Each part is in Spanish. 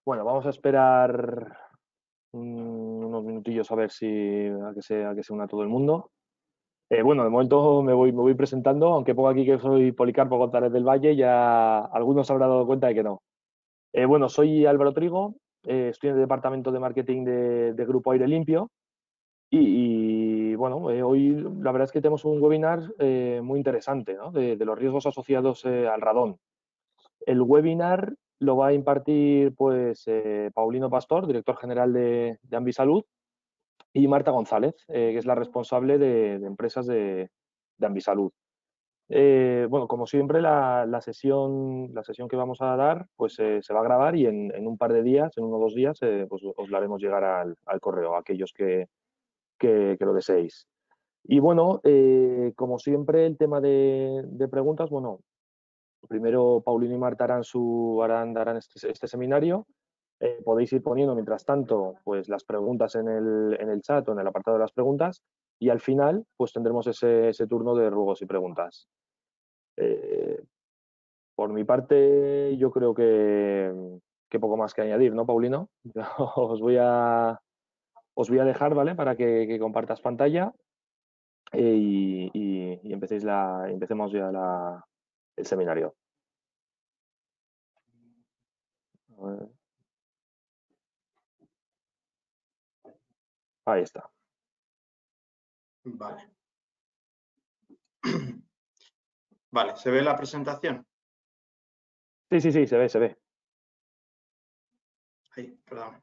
Bueno, vamos a esperar unos minutillos a ver si a que se una todo el mundo. Bueno, de momento me voy presentando, aunque pongo aquí que soy Policarpo González del Valle, ya algunos se habrán dado cuenta de que no. Bueno, soy Álvaro Trigo, estoy en el departamento de marketing de Grupo Aire Limpio bueno, hoy la verdad es que tenemos un webinar muy interesante, ¿no? De los riesgos asociados al radón. El webinar lo va a impartir pues Paulino Pastor, director general de Ambisalud, y Marta González, que es la responsable de empresas de Ambisalud. Bueno, como siempre, la sesión que vamos a dar pues, se va a grabar y en un par de días, en 1 o 2 días, pues, os la haremos llegar al correo a aquellos que lo deseéis. Y bueno, como siempre, el tema de preguntas, bueno, primero Paulino y Marta darán este seminario. Podéis ir poniendo, mientras tanto, pues las preguntas en el chat o en el apartado de las preguntas y al final pues tendremos ese turno de ruegos y preguntas. Eh, por mi parte, yo creo que poco más que añadir, ¿no, Paulino? Os voy a dejar, ¿vale? Para que compartas pantalla y empecemos ya el seminario. A ver. Ahí está. Vale. Vale, ¿se ve la presentación? Sí, se ve, se ve. Ahí, perdón.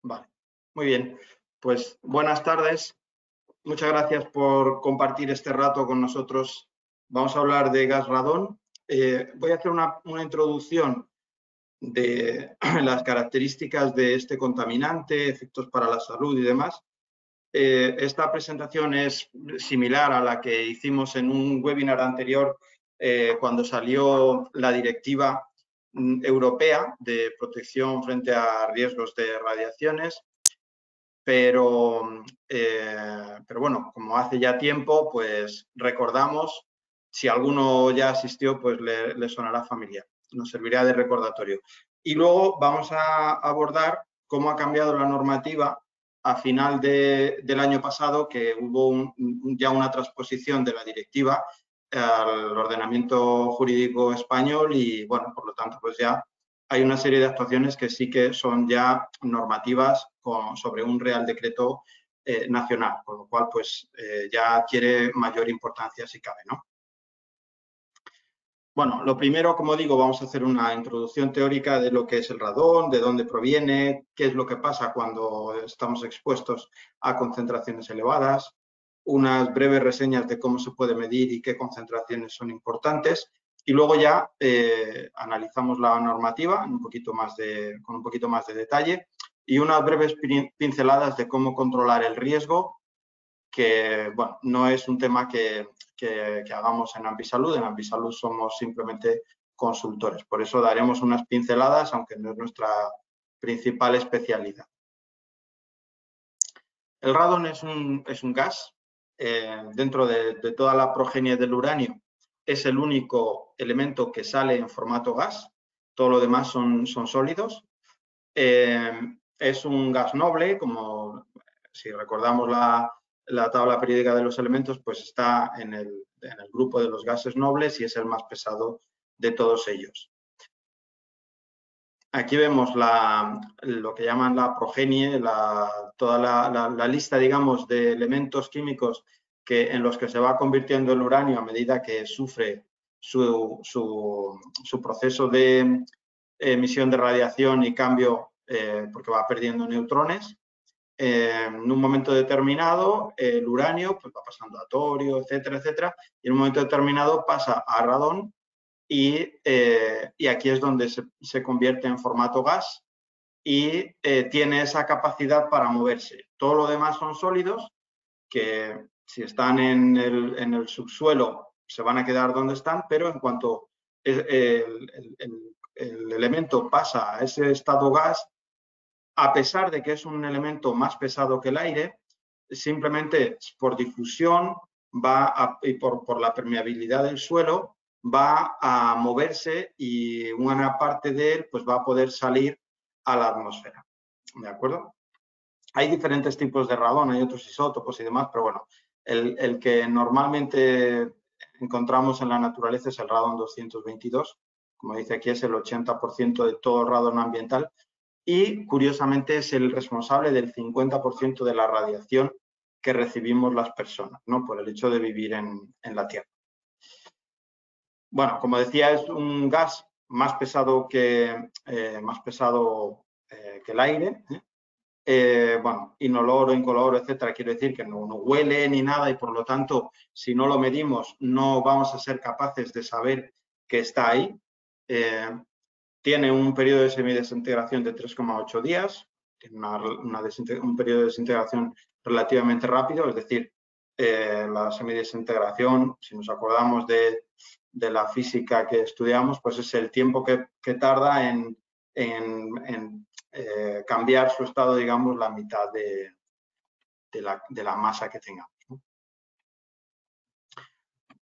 Vale, muy bien. Pues buenas tardes. Muchas gracias por compartir este rato con nosotros. Vamos a hablar de gas radón. Voy a hacer una introducción de las características de este contaminante, efectos para la salud y demás. Esta presentación es similar a la que hicimos en un webinar anterior cuando salió la directiva europea de protección frente a riesgos de radiaciones, pero bueno, como hace ya tiempo, pues recordamos, si alguno ya asistió, pues le sonará familiar, nos servirá de recordatorio. Y luego vamos a abordar cómo ha cambiado la normativa a final del año pasado, que hubo ya una transposición de la directiva al ordenamiento jurídico español y, bueno, por lo tanto, pues ya hay una serie de actuaciones que sí que son ya normativas sobre un Real Decreto nacional, con lo cual pues ya adquiere mayor importancia si cabe, ¿no? Bueno, lo primero, como digo, vamos a hacer una introducción teórica de lo que es el radón, de dónde proviene, qué es lo que pasa cuando estamos expuestos a concentraciones elevadas, unas breves reseñas de cómo se puede medir y qué concentraciones son importantes, y luego ya analizamos la normativa con un poquito más de detalle y unas breves pinceladas de cómo controlar el riesgo, que bueno, no es un tema que hagamos en Ambisalud. En Ambisalud somos simplemente consultores. Por eso daremos unas pinceladas, aunque no es nuestra principal especialidad. El radón es un gas. Dentro de toda la progenie del uranio, es el único elemento que sale en formato gas. Todo lo demás son sólidos. Es un gas noble, como si recordamos la tabla periódica de los elementos, pues está en el grupo de los gases nobles y es el más pesado de todos ellos. Aquí vemos lo que llaman la progenie, toda la lista, digamos, de elementos químicos en los que se va convirtiendo el uranio a medida que sufre su proceso de emisión de radiación y cambio, porque va perdiendo neutrones. En un momento determinado, el uranio pues, va pasando a torio, etcétera, etcétera, y en un momento determinado pasa a radón y aquí es donde se convierte en formato gas y tiene esa capacidad para moverse. Todo lo demás son sólidos que si están en el subsuelo se van a quedar donde están, pero en cuanto el elemento pasa a ese estado gas, a pesar de que es un elemento más pesado que el aire, simplemente por difusión y por la permeabilidad del suelo va a moverse y una parte de él pues va a poder salir a la atmósfera. ¿De acuerdo? Hay diferentes tipos de radón, hay otros isótopos y demás, pero bueno, el que normalmente encontramos en la naturaleza es el radón 222. Como dice aquí, es el 80% de todo el radón ambiental y, curiosamente, es el responsable del 50% de la radiación que recibimos las personas, ¿no? Por el hecho de vivir en la Tierra. Bueno, como decía, es un gas más pesado que el aire, bueno, inoloro, incoloro, etcétera. Quiero decir que no huele ni nada y, por lo tanto, si no lo medimos, no vamos a ser capaces de saber que está ahí. Tiene un periodo de semidesintegración de 3,8 días, tiene un periodo de desintegración relativamente rápido, es decir, la semidesintegración, si nos acordamos de la física que estudiamos, pues es el tiempo que tarda en cambiar su estado, digamos, la mitad de la masa que tengamos, ¿no?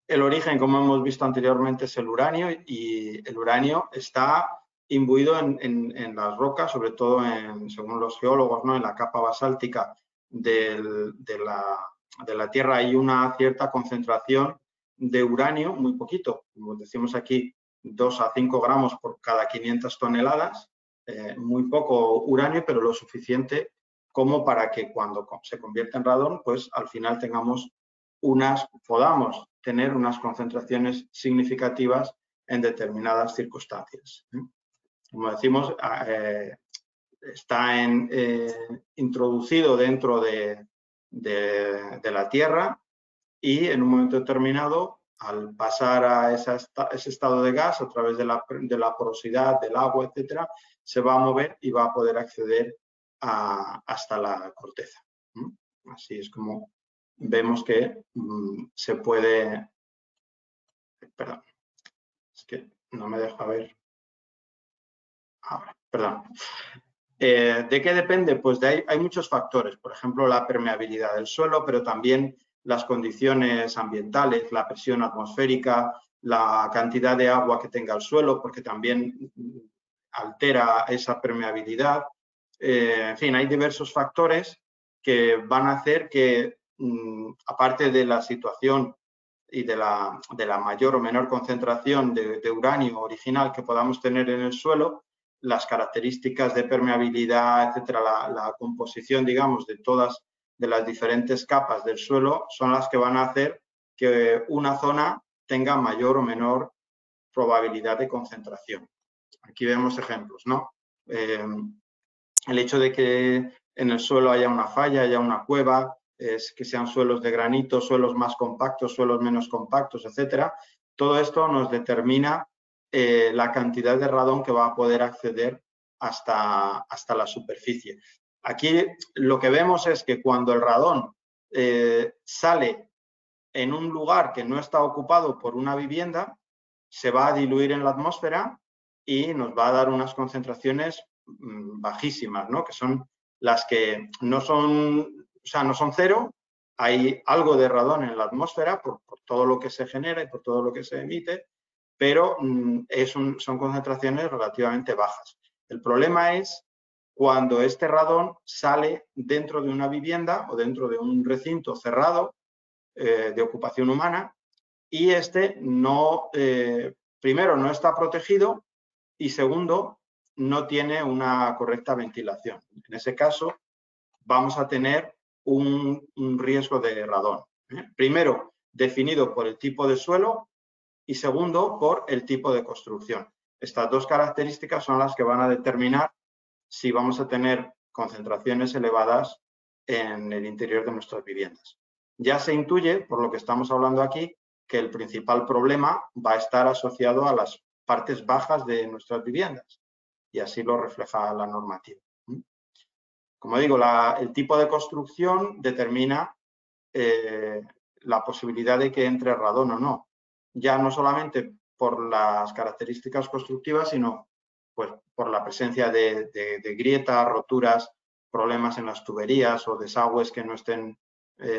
El origen, como hemos visto anteriormente, es el uranio, y el uranio está imbuido en las rocas, sobre todo, según los geólogos, ¿no? En la capa basáltica de la Tierra hay una cierta concentración de uranio, muy poquito, como decimos aquí, 2 a 5 gramos por cada 500 toneladas, muy poco uranio, pero lo suficiente como para que cuando se convierta en radón, pues al final podamos tener unas concentraciones significativas en determinadas circunstancias. Como decimos, está introducido dentro de la Tierra y en un momento determinado, al pasar a ese estado de gas a través de la porosidad del agua, etcétera, se va a mover y va a poder acceder hasta la corteza. Así es como vemos que se puede... Perdón, es que no me deja ver. Ahora, perdón. ¿De qué depende? Pues hay muchos factores, por ejemplo, la permeabilidad del suelo, pero también las condiciones ambientales, la presión atmosférica, la cantidad de agua que tenga el suelo, porque también altera esa permeabilidad. En fin, hay diversos factores que van a hacer que, aparte de la situación y de la mayor o menor concentración de uranio original que podamos tener en el suelo, las características de permeabilidad, etcétera, la composición, digamos, de todas de las diferentes capas del suelo son las que van a hacer que una zona tenga mayor o menor probabilidad de concentración. Aquí vemos ejemplos, ¿no? El hecho de que en el suelo haya una falla, haya una cueva, que sean suelos de granito, suelos más compactos, suelos menos compactos, etcétera. Todo esto nos determina la cantidad de radón que va a poder acceder hasta la superficie. Aquí lo que vemos es que cuando el radón sale en un lugar que no está ocupado por una vivienda, se va a diluir en la atmósfera y nos va a dar unas concentraciones bajísimas, ¿no? Que son las que no son cero. Hay algo de radón en la atmósfera por todo lo que se genera y por todo lo que se emite, pero son concentraciones relativamente bajas. El problema es cuando este radón sale dentro de una vivienda o dentro de un recinto cerrado de ocupación humana, y primero, no está protegido, y segundo, no tiene una correcta ventilación. En ese caso, vamos a tener un riesgo de radón. Primero, definido por el tipo de suelo, y segundo, por el tipo de construcción. Estas dos características son las que van a determinar si vamos a tener concentraciones elevadas en el interior de nuestras viviendas. Ya se intuye, por lo que estamos hablando aquí, que el principal problema va a estar asociado a las partes bajas de nuestras viviendas, y así lo refleja la normativa. Como digo, el tipo de construcción determina la posibilidad de que entre radón o no, ya no solamente por las características constructivas, sino pues por la presencia de grietas, roturas, problemas en las tuberías o desagües que no estén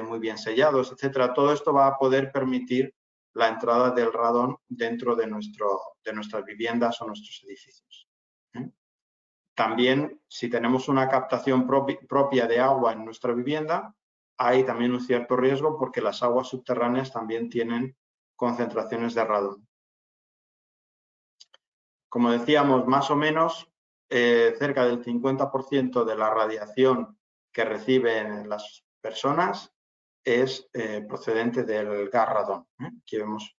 muy bien sellados, etcétera. Todo esto va a poder permitir la entrada del radón dentro de nuestras viviendas o nuestros edificios. También, si tenemos una captación propia de agua en nuestra vivienda, hay también un cierto riesgo porque las aguas subterráneas también tienen concentraciones de radón. Como decíamos, más o menos cerca del 50% de la radiación que reciben las personas es procedente del gas radón. Aquí vemos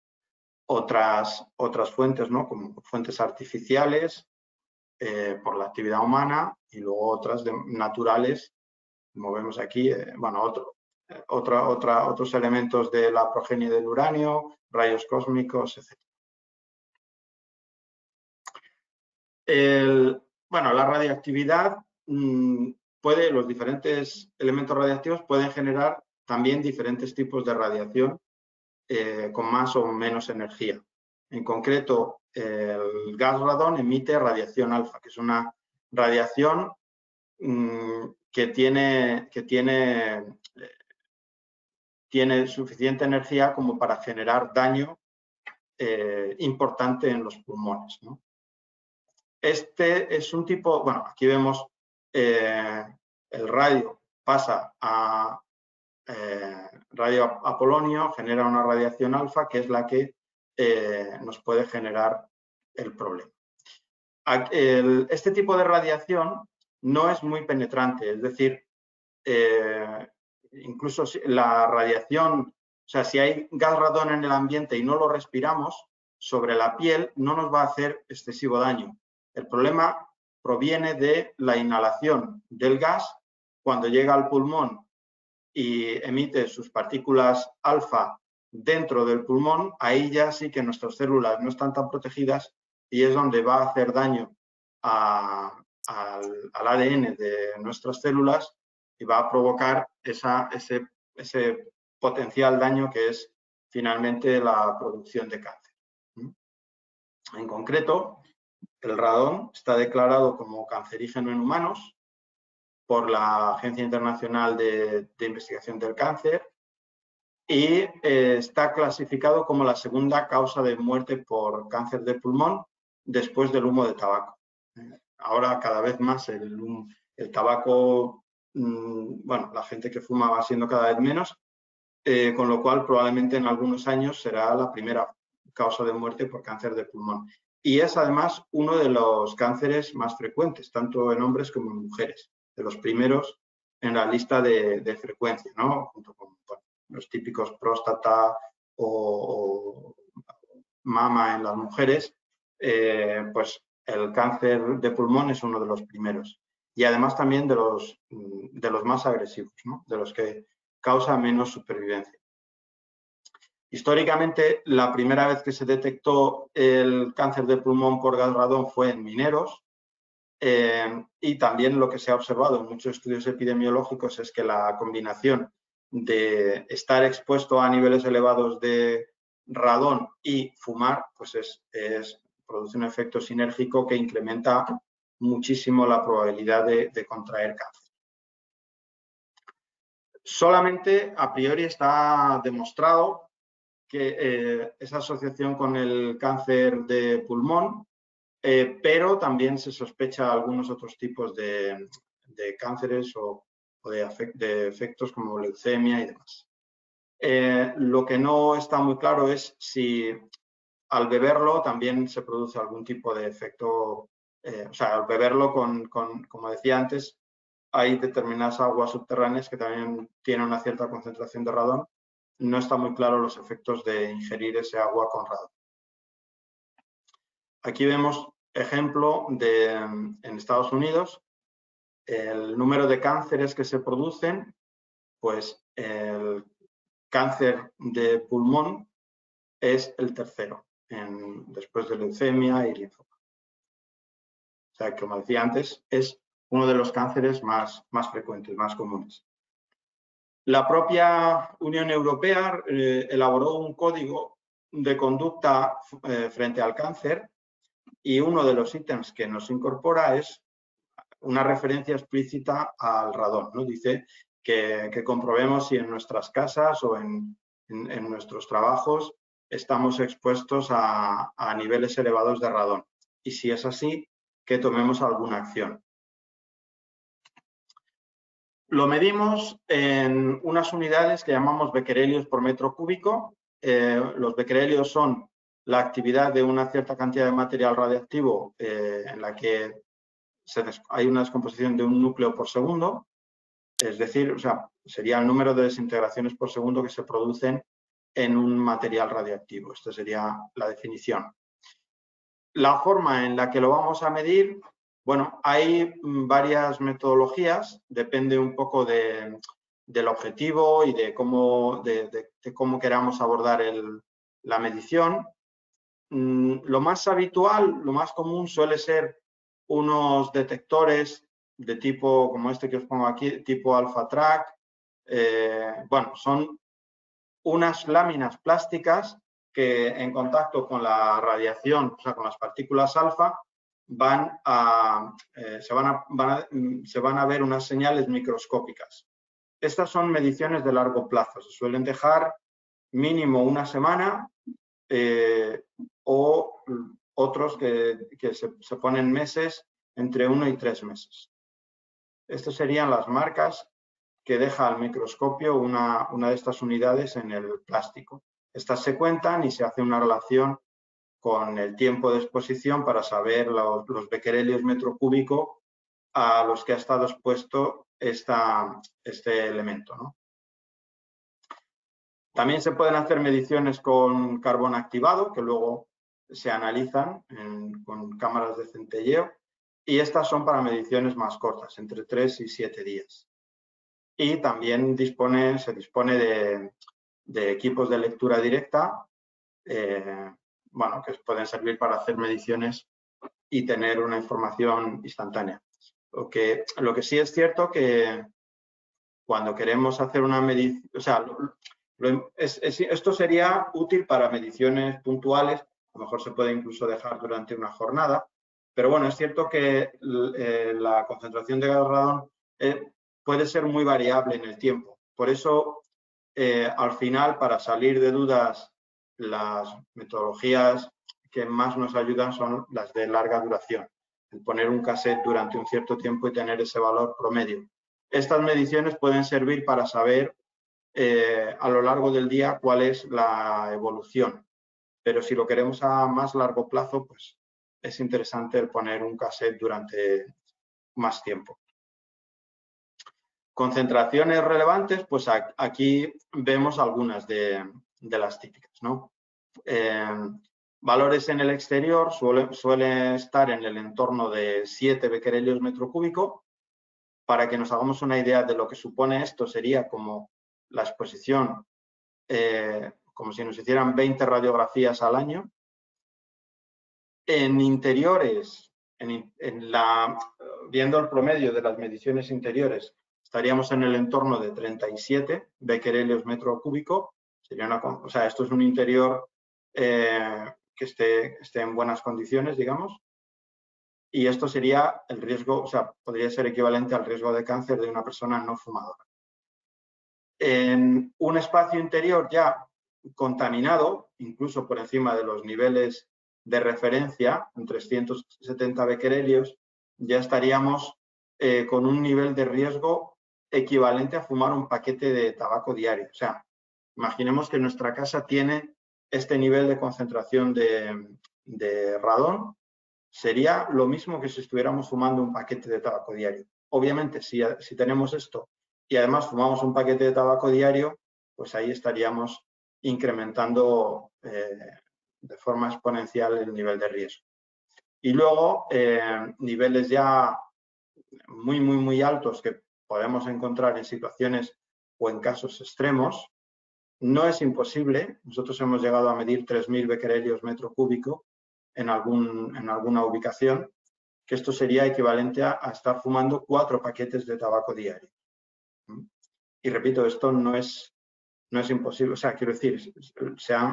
otras fuentes, ¿no? Como fuentes artificiales por la actividad humana y luego otras naturales, como vemos aquí, bueno, otros elementos de la progenie del uranio, rayos cósmicos, etc. Bueno, la radiactividad los diferentes elementos radiactivos pueden generar también diferentes tipos de radiación con más o menos energía. En concreto, el gas radón emite radiación alfa, que es una radiación que tiene suficiente energía como para generar daño importante en los pulmones, ¿no? Este es un tipo, bueno, aquí vemos el radio pasa a radio a polonio, genera una radiación alfa que es la que nos puede generar el problema. Este tipo de radiación no es muy penetrante, es decir, incluso la radiación, o sea, si hay gas radón en el ambiente y no lo respiramos, sobre la piel no nos va a hacer excesivo daño. El problema proviene de la inhalación del gas cuando llega al pulmón y emite sus partículas alfa dentro del pulmón. Ahí ya sí que nuestras células no están tan protegidas y es donde va a hacer daño al ADN de nuestras células y va a provocar ese potencial daño que es finalmente la producción de cáncer. En concreto, el radón está declarado como cancerígeno en humanos por la Agencia Internacional de Investigación del Cáncer y está clasificado como la segunda causa de muerte por cáncer de pulmón después del humo de tabaco. Ahora cada vez más el tabaco, bueno, la gente que fuma va siendo cada vez menos, con lo cual probablemente en algunos años será la primera causa de muerte por cáncer de pulmón. Y es además uno de los cánceres más frecuentes, tanto en hombres como en mujeres, de los primeros en la lista de frecuencia, ¿no? Junto con los típicos próstata o mama en las mujeres, pues el cáncer de pulmón es uno de los primeros. Y además también de los más agresivos, ¿no? De los que causa menos supervivencia. Históricamente, la primera vez que se detectó el cáncer de pulmón por gas radón fue en mineros y también lo que se ha observado en muchos estudios epidemiológicos es que la combinación de estar expuesto a niveles elevados de radón y fumar, pues produce un efecto sinérgico que incrementa muchísimo la probabilidad de contraer cáncer. Solamente a priori está demostrado que esa asociación con el cáncer de pulmón, pero también se sospecha algunos otros tipos de cánceres o de efectos como leucemia y demás. Lo que no está muy claro es si al beberlo también se produce algún tipo de efecto, o sea, al beberlo como decía antes, hay determinadas aguas subterráneas que también tienen una cierta concentración de radón. No está muy claro los efectos de ingerir ese agua con radón. Aquí vemos ejemplo en Estados Unidos, el número de cánceres que se producen, pues el cáncer de pulmón es el tercero, después de leucemia y linfoma. O sea, como decía antes, es uno de los cánceres más frecuentes, más comunes. La propia Unión Europea elaboró un código de conducta frente al cáncer y uno de los ítems que nos incorpora es una referencia explícita al radón, ¿no? Dice que comprobemos si en nuestras casas o en nuestros trabajos estamos expuestos a niveles elevados de radón. Y si es así, que tomemos alguna acción. Lo medimos en unas unidades que llamamos becquerelios por metro cúbico. Los becquerelios son la actividad de una cierta cantidad de material radiactivo en la que hay una descomposición de un núcleo por segundo. Es decir, o sea, sería el número de desintegraciones por segundo que se producen en un material radiactivo. Esta sería la definición. La forma en la que lo vamos a medir, bueno, hay varias metodologías, depende un poco del objetivo y de cómo queramos abordar la medición. Lo más habitual, lo más común suele ser unos detectores de tipo, como este que os pongo aquí, tipo AlphaTrack. Bueno, son unas láminas plásticas que en contacto con la radiación, o sea, con las partículas alfa, se van a ver unas señales microscópicas. Estas son mediciones de largo plazo, se suelen dejar mínimo una semana o otros que se ponen meses, entre 1 y 3 meses. Estas serían las marcas que deja al microscopio una de estas unidades en el plástico. Estas se cuentan y se hace una relación con el tiempo de exposición para saber los becquerelios metro cúbico a los que ha estado expuesto este elemento, ¿no? También se pueden hacer mediciones con carbón activado, que luego se analizan con cámaras de centelleo, y estas son para mediciones más cortas, entre 3 y 7 días. Y también se dispone de equipos de lectura directa, bueno, que pueden servir para hacer mediciones y tener una información instantánea. Lo que sí es cierto que cuando queremos hacer una medición, o sea, esto sería útil para mediciones puntuales, a lo mejor se puede incluso dejar durante una jornada, pero bueno, es cierto que la concentración de gas radón puede ser muy variable en el tiempo. Por eso, al final, para salir de dudas, las metodologías que más nos ayudan son las de larga duración. El poner un cassette durante un cierto tiempo y tener ese valor promedio. Estas mediciones pueden servir para saber a lo largo del día cuál es la evolución. Pero si lo queremos a más largo plazo, pues es interesante el poner un cassette durante más tiempo. Concentraciones relevantes, pues aquí vemos algunas de las típicas, ¿no? Valores en el exterior suelen estar en el entorno de 7 becquerelios metro cúbico. Para que nos hagamos una idea de lo que supone esto, sería como la exposición, como si nos hicieran 20 radiografías al año. En interiores, viendo el promedio de las mediciones interiores, estaríamos en el entorno de 37 becquerelios metro cúbico. O sea, esto es un interior que esté en buenas condiciones, digamos. Y esto sería el riesgo, o sea, podría ser equivalente al riesgo de cáncer de una persona no fumadora. En un espacio interior ya contaminado, incluso por encima de los niveles de referencia, en 370 becquerelios, ya estaríamos con un nivel de riesgo equivalente a fumar un paquete de tabaco diario. O sea, imaginemos que nuestra casa tiene este nivel de concentración de radón. Sería lo mismo que si estuviéramos fumando un paquete de tabaco diario. Obviamente, si tenemos esto y además fumamos un paquete de tabaco diario, pues ahí estaríamos incrementando de forma exponencial el nivel de riesgo. Y luego, niveles ya muy, muy, muy altos que podemos encontrar en situaciones o en casos extremos. No es imposible. Nosotros hemos llegado a medir 3.000 becquerelios metro cúbico en alguna ubicación, que esto sería equivalente a estar fumando 4 paquetes de tabaco diario. Y repito, esto no es imposible, o sea, quiero decir,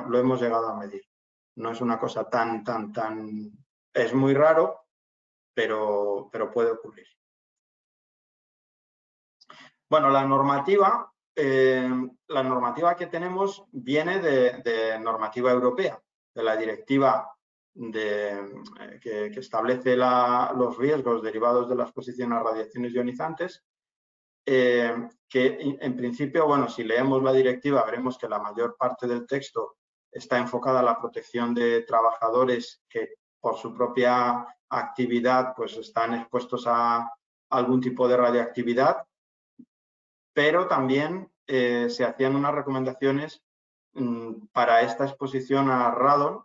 lo hemos llegado a medir. No es una cosa tan, es muy raro, pero puede ocurrir. Bueno, la normativa la normativa que tenemos viene de normativa europea, de la directiva que establece los riesgos derivados de la exposición a radiaciones ionizantes, que en principio, bueno, si leemos la directiva veremos que la mayor parte del texto está enfocada a la protección de trabajadores que por su propia actividad pues están expuestos a algún tipo de radioactividad, pero también se hacían unas recomendaciones para esta exposición a radon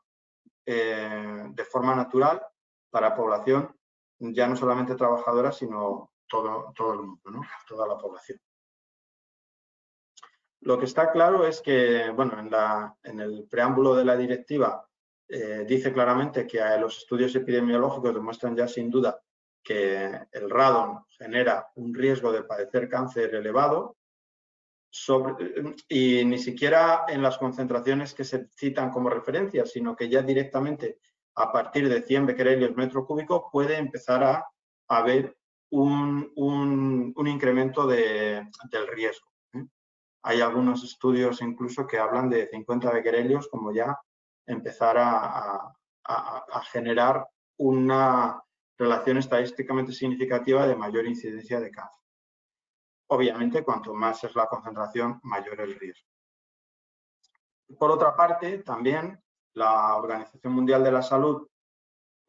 de forma natural para población, ya no solamente trabajadora, sino todo el mundo, ¿no? Toda la población. Lo que está claro es que, bueno, en el preámbulo de la directiva dice claramente que los estudios epidemiológicos demuestran ya sin duda que el radon genera un riesgo de padecer cáncer elevado, y ni siquiera en las concentraciones que se citan como referencia, sino que ya directamente a partir de 100 becquerelios metro cúbico puede empezar a haber un incremento del riesgo. Hay algunos estudios incluso que hablan de 50 becquerelios como ya empezar a generar una relación estadísticamente significativa de mayor incidencia de cáncer. Obviamente, cuanto más es la concentración, mayor el riesgo. Por otra parte, también la Organización Mundial de la Salud,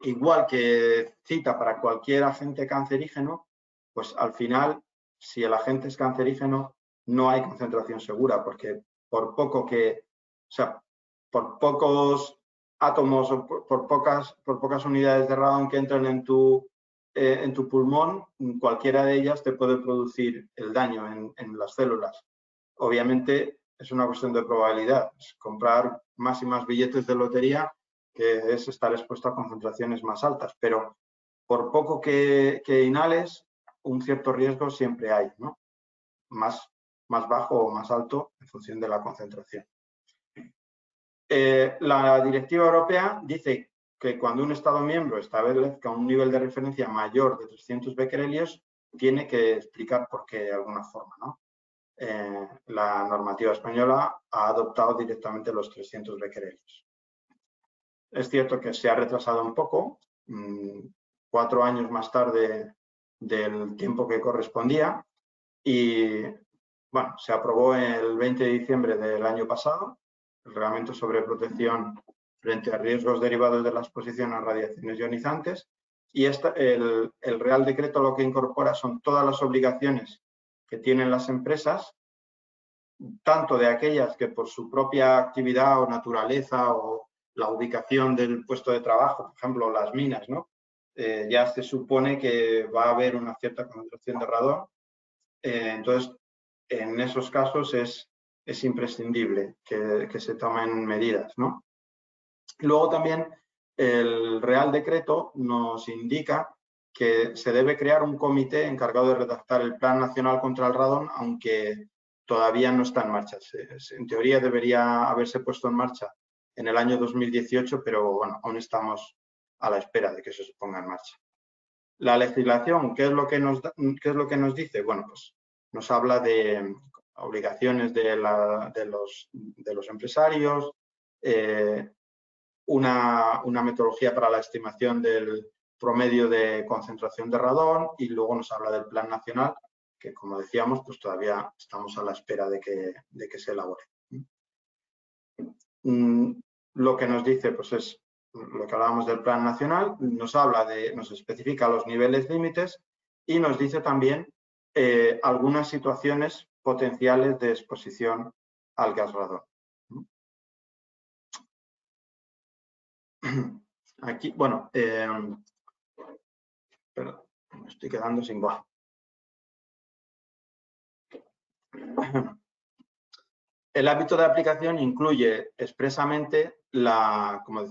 igual que cita para cualquier agente cancerígeno, pues al final, si el agente es cancerígeno, no hay concentración segura, porque por poco que, o sea, por pocos átomos o por pocas unidades de radón que entren en tu pulmón, cualquiera de ellas te puede producir el daño en las células. Obviamente es una cuestión de probabilidad, es comprar más y más billetes de lotería, que es estar expuesto a concentraciones más altas, pero por poco que inhales, un cierto riesgo siempre hay, ¿no? Más bajo o más alto en función de la concentración. La directiva europea dice que cuando un Estado miembro establezca un nivel de referencia mayor de 300 becquerelios, tiene que explicar por qué de alguna forma, ¿no? La normativa española ha adoptado directamente los 300 becquerelios. Es cierto que se ha retrasado un poco, 4 años más tarde del tiempo que correspondía, y bueno, se aprobó el 20 de diciembre del año pasado el Reglamento sobre protección frente a riesgos derivados de la exposición a radiaciones ionizantes, y el Real Decreto lo que incorpora son todas las obligaciones que tienen las empresas, tanto de aquellas que por su propia actividad o naturaleza o la ubicación del puesto de trabajo, por ejemplo, las minas, ¿no? Ya se supone que va a haber una cierta concentración de radón. Entonces, en esos casos es imprescindible que se tomen medidas, ¿no? Luego también el Real Decreto nos indica que se debe crear un comité encargado de redactar el Plan Nacional contra el Radón, aunque todavía no está en marcha. En teoría debería haberse puesto en marcha en el año 2018, pero bueno, aún estamos a la espera de que eso se ponga en marcha. La legislación, ¿qué es lo que nos dice? Bueno, pues nos habla de obligaciones de los empresarios, una metodología para la estimación del promedio de concentración de radón, y luego nos habla del Plan Nacional, que como decíamos, pues todavía estamos a la espera de que se elabore. Lo que nos dice, pues es lo que hablábamos del Plan Nacional, nos especifica los niveles límites y nos dice también algunas situaciones potenciales de exposición al gas radón. Aquí, bueno, perdón, me estoy quedando sin voz. El ámbito de aplicación incluye expresamente como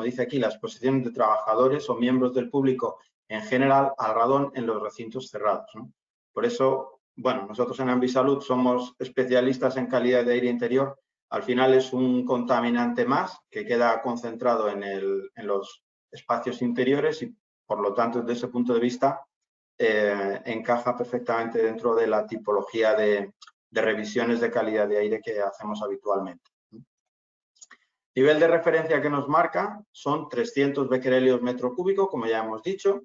dice aquí, la exposición de trabajadores o miembros del público en general al radón en los recintos cerrados, ¿no? Por eso, bueno, nosotros en Ambisalud somos especialistas en calidad de aire interior. Al final es un contaminante más que queda concentrado en los espacios interiores y, por lo tanto, desde ese punto de vista, encaja perfectamente dentro de la tipología de revisiones de calidad de aire que hacemos habitualmente. Nivel de referencia que nos marca son 300 becquerelios metro cúbico, como ya hemos dicho,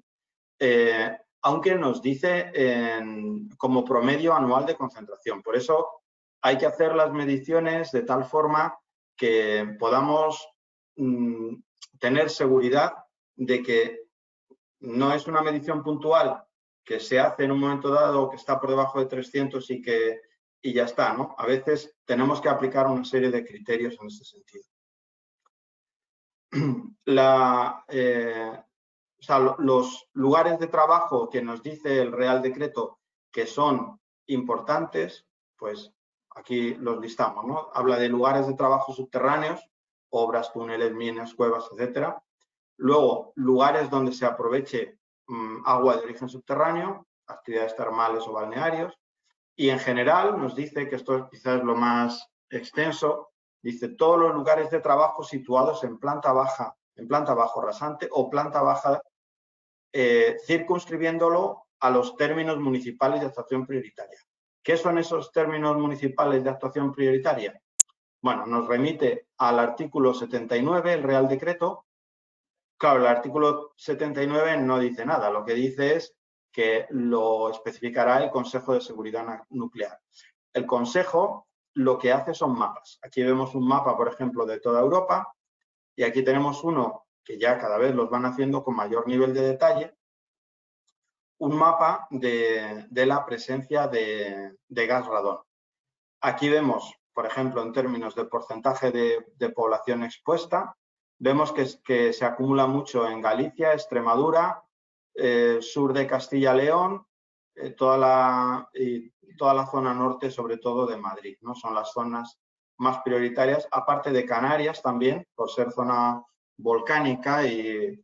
aunque nos dice como promedio anual de concentración. Por eso hay que hacer las mediciones de tal forma que podamos tener seguridad de que no es una medición puntual que se hace en un momento dado que está por debajo de 300 y ya está, ¿no? A veces tenemos que aplicar una serie de criterios en ese sentido. Los lugares de trabajo que nos dice el Real Decreto que son importantes, pues aquí los listamos, ¿no? Habla de lugares de trabajo subterráneos, obras, túneles, minas, cuevas, etcétera. Luego, lugares donde se aproveche agua de origen subterráneo, actividades termales o balnearios. Y en general nos dice, que esto es quizás lo más extenso, dice todos los lugares de trabajo situados en planta baja, en planta bajo rasante o planta baja, circunscribiéndolo a los términos municipales de actuación prioritaria. ¿Qué son esos términos municipales de actuación prioritaria? Bueno, nos remite al artículo 79, el Real Decreto. Claro, el artículo 79 no dice nada, lo que dice es que lo especificará el Consejo de Seguridad Nuclear. El Consejo lo que hace son mapas. Aquí vemos un mapa, por ejemplo, de toda Europa y aquí tenemos uno que ya cada vez los van haciendo con mayor nivel de detalle, un mapa de la presencia de gas radón. Aquí vemos, por ejemplo, en términos de porcentaje de población expuesta, vemos que se acumula mucho en Galicia, Extremadura, sur de Castilla-León, toda la zona norte, sobre todo de Madrid, ¿no? Son las zonas más prioritarias, aparte de Canarias también, por ser zona volcánica y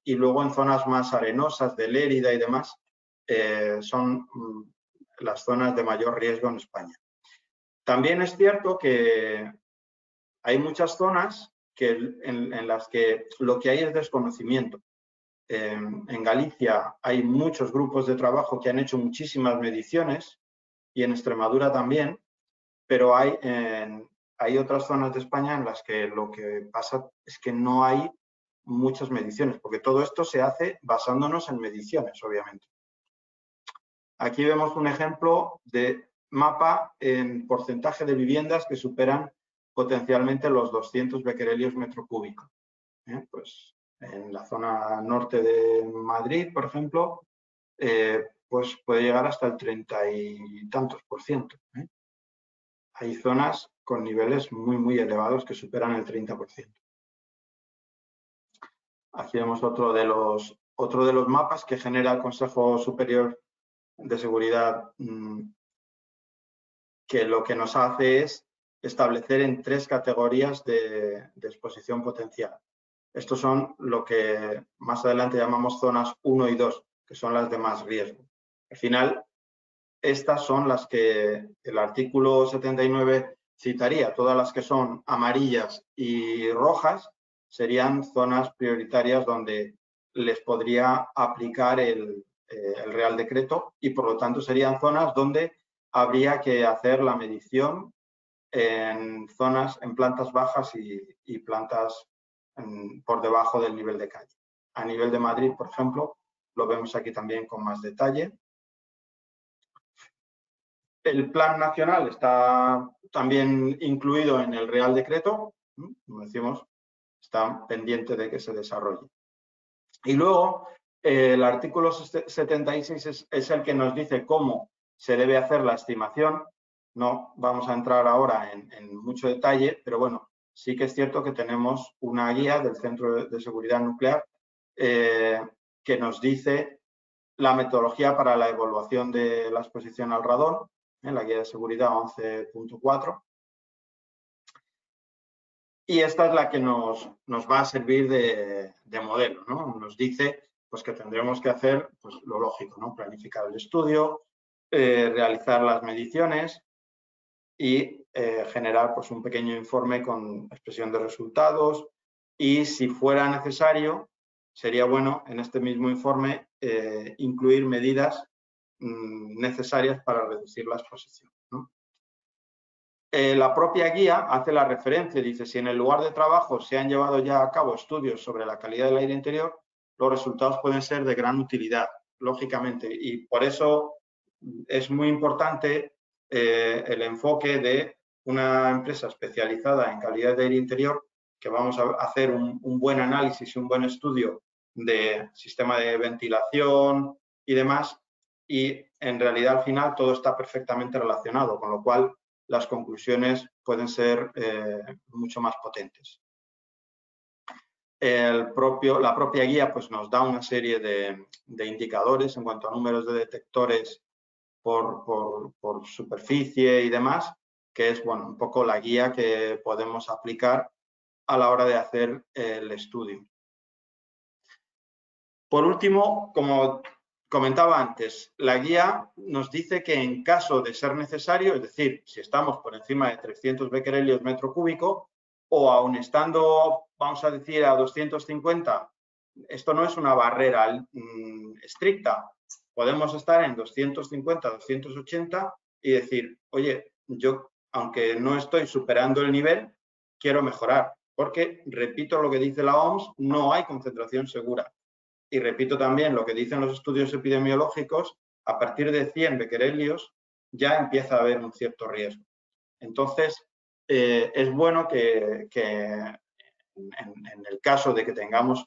luego en zonas más arenosas de Lérida y demás, son las zonas de mayor riesgo en España. También es cierto que hay muchas zonas en las que lo que hay es desconocimiento. En Galicia hay muchos grupos de trabajo que han hecho muchísimas mediciones y en Extremadura también, pero hay otras zonas de España en las que lo que pasa es que no hay muchas mediciones, porque todo esto se hace basándonos en mediciones, obviamente. Aquí vemos un ejemplo de mapa en porcentaje de viviendas que superan potencialmente los 200 becquerelios metro cúbico. Pues en la zona norte de Madrid, por ejemplo, pues puede llegar hasta el 30 y tantos %. Hay zonas con niveles muy, muy elevados que superan el 30%. Aquí vemos otro de los mapas que genera el Consejo Superior de Seguridad, que lo que nos hace es establecer en 3 categorías de exposición potencial. Estos son lo que más adelante llamamos zonas 1 y 2, que son las de más riesgo. Al final, estas son las que el artículo 79 citaría. Todas las que son amarillas y rojas serían zonas prioritarias donde les podría aplicar el Real Decreto y, por lo tanto, serían zonas donde habría que hacer la medición en plantas bajas y plantas por debajo del nivel de calle. A nivel de Madrid, por ejemplo, lo vemos aquí también con más detalle. El Plan Nacional está también incluido en el Real Decreto, como decimos, está pendiente de que se desarrolle. Y luego, el artículo 76 es el que nos dice cómo se debe hacer la estimación. No vamos a entrar ahora en mucho detalle, pero bueno, sí que es cierto que tenemos una guía del Centro de Seguridad Nuclear que nos dice la metodología para la evaluación de la exposición al radón, en la guía de seguridad 11.4. Y esta es la que nos va a servir de modelo, ¿no? Nos dice pues, que tendremos que hacer pues, lo lógico, ¿no? Planificar el estudio, realizar las mediciones y generar pues, un pequeño informe con expresión de resultados y, si fuera necesario, sería bueno en este mismo informe incluir medidas necesarias para reducir la exposición, ¿no? La propia guía hace la referencia, dice, si en el lugar de trabajo se han llevado ya a cabo estudios sobre la calidad del aire interior, los resultados pueden ser de gran utilidad, lógicamente, y por eso es muy importante el enfoque de una empresa especializada en calidad de aire interior, que vamos a hacer un buen análisis y un buen estudio de sistema de ventilación y demás, y en realidad al final todo está perfectamente relacionado, con lo cual las conclusiones pueden ser mucho más potentes. La propia guía pues, nos da una serie de indicadores en cuanto a números de detectores por superficie y demás, que es bueno, un poco la guía que podemos aplicar a la hora de hacer el estudio. Por último, como comentaba antes, la guía nos dice que en caso de ser necesario, es decir, si estamos por encima de 300 becquerelios metro cúbico o aún estando, vamos a decir, a 250, esto no es una barrera estricta. Podemos estar en 250, 280 y decir, oye, yo, aunque no estoy superando el nivel, quiero mejorar. Porque, repito lo que dice la OMS, no hay concentración segura. Y repito también lo que dicen los estudios epidemiológicos, a partir de 100 becquerelios ya empieza a haber un cierto riesgo. Entonces, es bueno que en el caso de que tengamos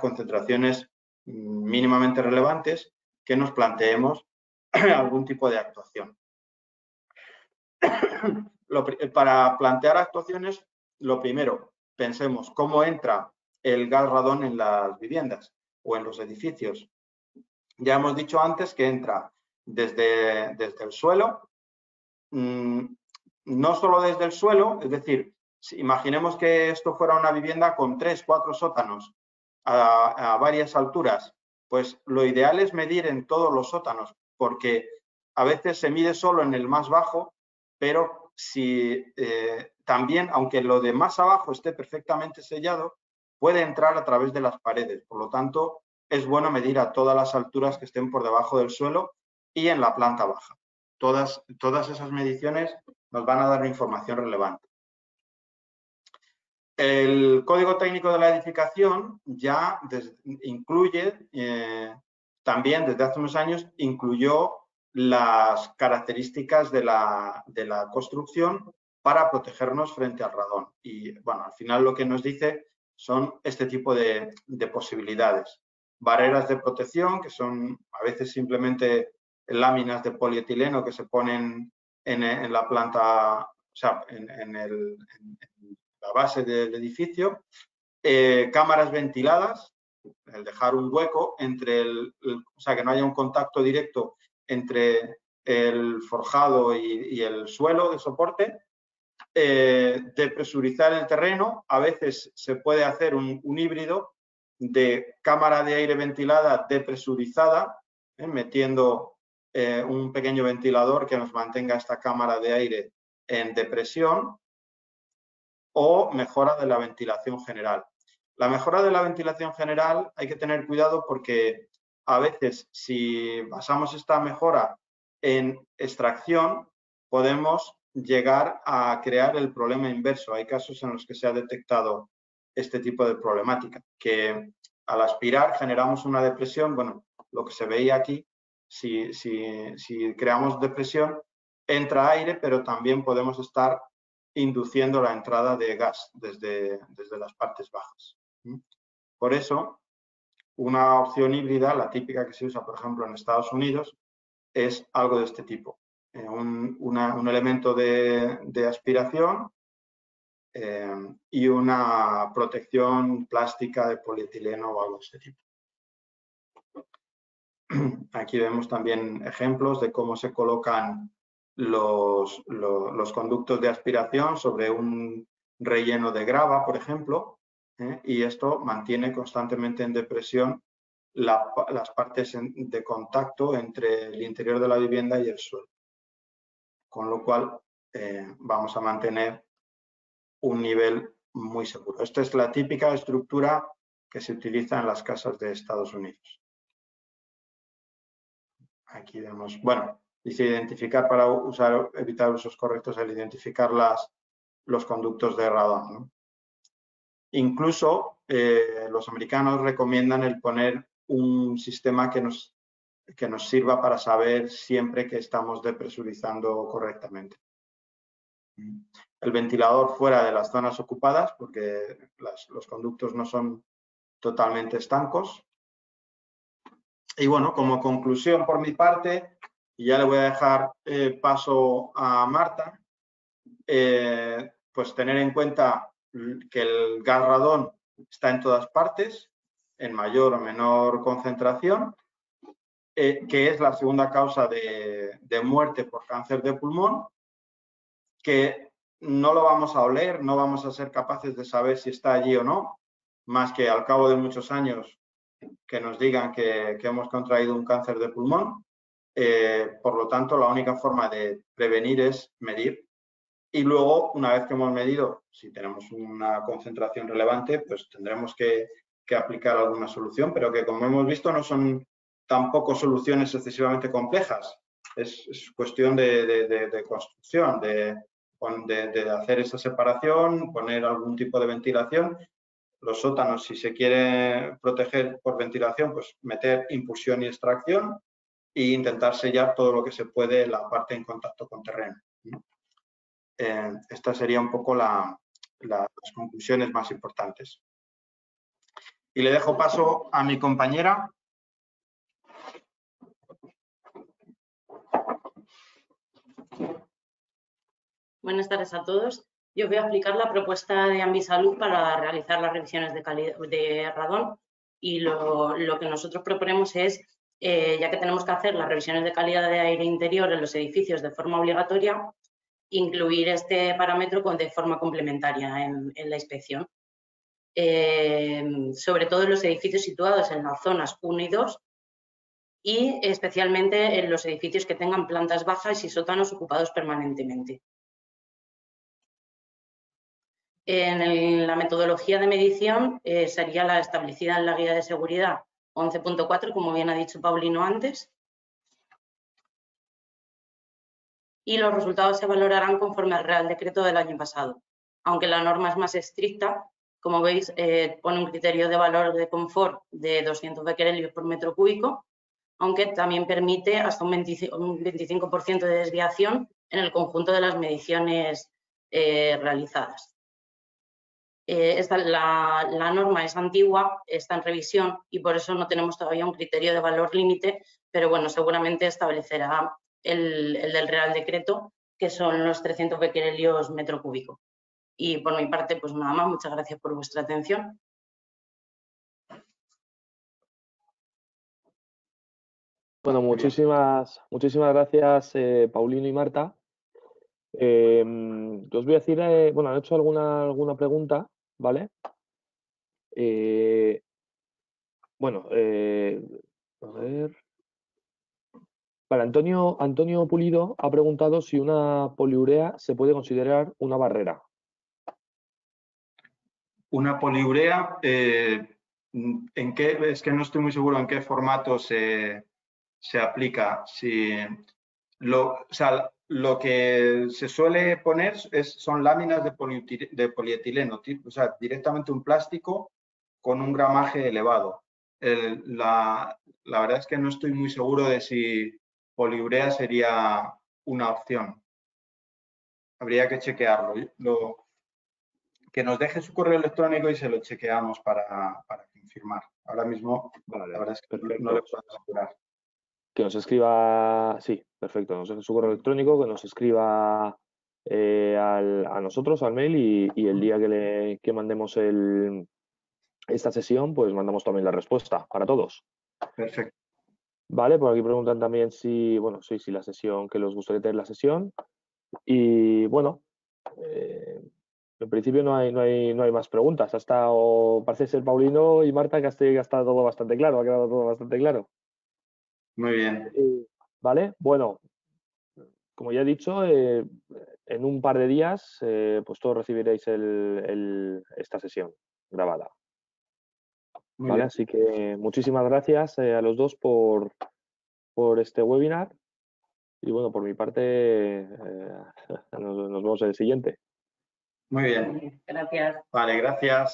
concentraciones mínimamente relevantes, que nos planteemos algún tipo de actuación. Para plantear actuaciones, lo primero, pensemos cómo entra el gas radón en las viviendas o en los edificios. Ya hemos dicho antes que entra desde el suelo, no solo desde el suelo, es decir, si imaginemos que esto fuera una vivienda con 3, 4 sótanos a varias alturas, pues lo ideal es medir en todos los sótanos, porque a veces se mide solo en el más bajo, pero si también, aunque lo de más abajo esté perfectamente sellado, puede entrar a través de las paredes. Por lo tanto, es bueno medir a todas las alturas que estén por debajo del suelo y en la planta baja. Todas esas mediciones nos van a dar información relevante. El Código Técnico de la Edificación ya incluye, también desde hace unos años, incluyó las características de la construcción para protegernos frente al radón. Y bueno, al final lo que nos dice son este tipo de posibilidades. Barreras de protección, que son a veces simplemente láminas de polietileno que se ponen en la planta, o sea, en la base del edificio, cámaras ventiladas, el dejar un hueco entre o sea, que no haya un contacto directo entre el forjado y el suelo de soporte, depresurizar el terreno. A veces se puede hacer un híbrido de cámara de aire ventilada depresurizada, metiendo un pequeño ventilador que nos mantenga esta cámara de aire en depresión, o mejora de la ventilación general. La mejora de la ventilación general hay que tener cuidado porque a veces si basamos esta mejora en extracción podemos llegar a crear el problema inverso. Hay casos en los que se ha detectado este tipo de problemática, que al aspirar generamos una depresión. Bueno, lo que se veía aquí, si creamos depresión, entra aire, pero también podemos estar induciendo la entrada de gas desde las partes bajas. Por eso, una opción híbrida, la típica que se usa, por ejemplo, en Estados Unidos, es algo de este tipo. Un elemento de aspiración y una protección plástica de polietileno o algo de este tipo. Aquí vemos también ejemplos de cómo se colocan los conductos de aspiración sobre un relleno de grava, por ejemplo, y esto mantiene constantemente en depresión las partes de contacto entre el interior de la vivienda y el suelo. Con lo cual, vamos a mantener un nivel muy seguro. Esta es la típica estructura que se utiliza en las casas de Estados Unidos. aquí vemos, bueno, dice identificar para evitar usos correctos al identificar los conductos de radón, ¿no? Incluso los americanos recomiendan el poner un sistema que nos sirva para saber siempre que estamos depresurizando correctamente. El ventilador fuera de las zonas ocupadas, porque los conductos no son totalmente estancos. Y bueno, como conclusión por mi parte, y ya le voy a dejar paso a Marta, pues tener en cuenta que el gas radón está en todas partes, en mayor o menor concentración, que es la segunda causa de muerte por cáncer de pulmón, que no lo vamos a oler, no vamos a ser capaces de saber si está allí o no, más que al cabo de muchos años que nos digan que hemos contraído un cáncer de pulmón. Por lo tanto, la única forma de prevenir es medir. Y luego, una vez que hemos medido, si tenemos una concentración relevante, pues tendremos que aplicar alguna solución, pero que, como hemos visto, no son tampoco soluciones excesivamente complejas. Es cuestión de construcción, de hacer esa separación, poner algún tipo de ventilación. Los sótanos, si se quiere proteger por ventilación, pues meter impulsión y extracción e intentar sellar todo lo que se puede la parte en contacto con terreno. Esta sería un poco las conclusiones más importantes. Y le dejo paso a mi compañera. Buenas tardes a todos. Yo voy a explicar la propuesta de Ambisalud para realizar las revisiones de radón, y lo que nosotros proponemos es, ya que tenemos que hacer las revisiones de calidad de aire interior en los edificios de forma obligatoria, incluir este parámetro de forma complementaria en la inspección. Sobre todo en los edificios situados en las zonas 1 y 2 y especialmente en los edificios que tengan plantas bajas y sótanos ocupados permanentemente. En la metodología de medición sería la establecida en la guía de seguridad 11.4, como bien ha dicho Paulino antes, y los resultados se valorarán conforme al Real Decreto del año pasado. Aunque la norma es más estricta, como veis, pone un criterio de valor de confort de 200 becquerelios por metro cúbico, aunque también permite hasta un 25% de desviación en el conjunto de las mediciones realizadas. La norma es antigua, está en revisión y por eso no tenemos todavía un criterio de valor límite, pero bueno, seguramente establecerá el del Real Decreto, que son los 300 becquerelios metro cúbico. Y por mi parte, pues nada más, muchas gracias por vuestra atención. Bueno, muchísimas gracias, Paulino y Marta. Yo os voy a decir, bueno, han hecho alguna pregunta, ¿vale? Bueno, a ver. Vale, Antonio Pulido ha preguntado si una poliurea se puede considerar una barrera. Una poliurea, ¿en qué? Es que no estoy muy seguro en qué formato se aplica. Si o sea, lo que se suele poner son láminas de polietileno, o sea, directamente un plástico con un gramaje elevado. La verdad es que no estoy muy seguro de si poliurea sería una opción. Habría que chequearlo. Que nos deje su correo electrónico y se lo chequeamos para confirmar. Ahora mismo, Vale, la verdad es que perfecto. no le puedo asegurar. Que nos escriba, sí, perfecto, nos deje su correo electrónico, que nos escriba a nosotros, al mail, y el día que mandemos esta sesión, pues mandamos también la respuesta para todos. Perfecto. Vale, por aquí preguntan también si, bueno, sí, si la sesión, que les gustaría tener la sesión. Y bueno, en principio no hay más preguntas. Ha estado, parece ser Paulino y Marta, que ha estado todo bastante claro, ha quedado todo bastante claro. Muy bien. Vale, bueno, como ya he dicho, en un par de días, pues todos recibiréis esta sesión grabada. Muy ¿Vale? bien. Así que muchísimas gracias a los dos por por este webinar. Y bueno, por mi parte, nos vemos en el siguiente. Muy bien. Gracias. Vale, gracias.